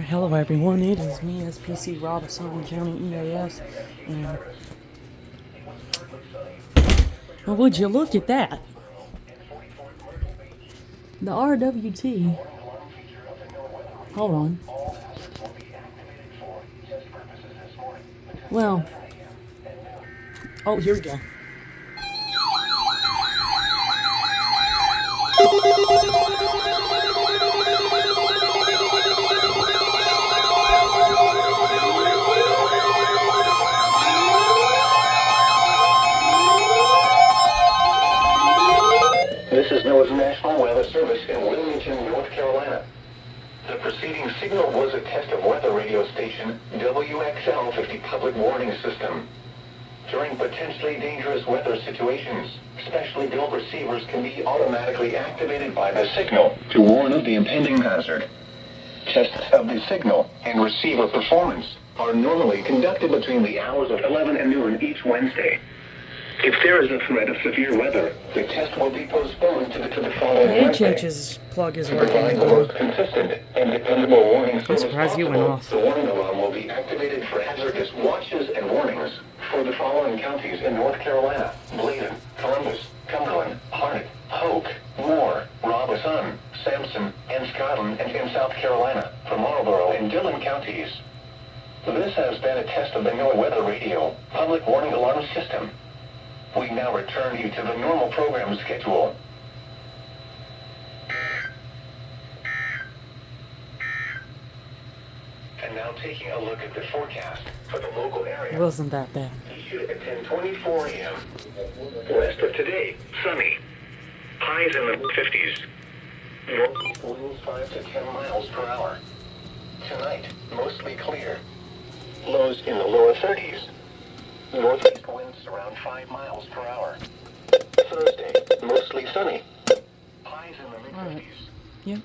Hello everyone, it is me, SPC Robinson County EAS, and well, would you look at that? The RWT. Hold on. Well, oh, here we go. This is NOAA's National Weather Service in Wilmington, North Carolina. The preceding signal was a test of weather radio station WXL50 public warning system. During potentially dangerous weather situations, specially built receivers can be automatically activated by the signal to warn of the impending hazard. Tests of the signal and receiver performance are normally conducted between the hours of 11 and noon each Wednesday. If there is a threat of severe weather, the test will be postponed to the following Wednesday. HH's plug is To working provide the again. most consistent and dependable warning service surprised you went possible, off. the warning alarm will be activated for hazardous watches and warnings for the following counties in North Carolina: Bladen, Columbus, Cumberland, Harnett, Polk, Moore, Robeson, Sampson, and Scotland, and in South Carolina for Marlborough and Dillon counties. This has been a test of the NOAA Weather Radio Public Warning Alarm System. We now return you to the normal program schedule. And now taking a look at the forecast for the local area. It wasn't that bad. Issued at 10:24 a.m. West of today, sunny. Highs in the 50s. Northeast winds 5 to 10 miles per hour. Tonight, mostly clear. Lows in the lower 30s. Northeast winds around 5 miles per hour. Thursday, mostly sunny. Highs in the mid-50s. Alright. Yep.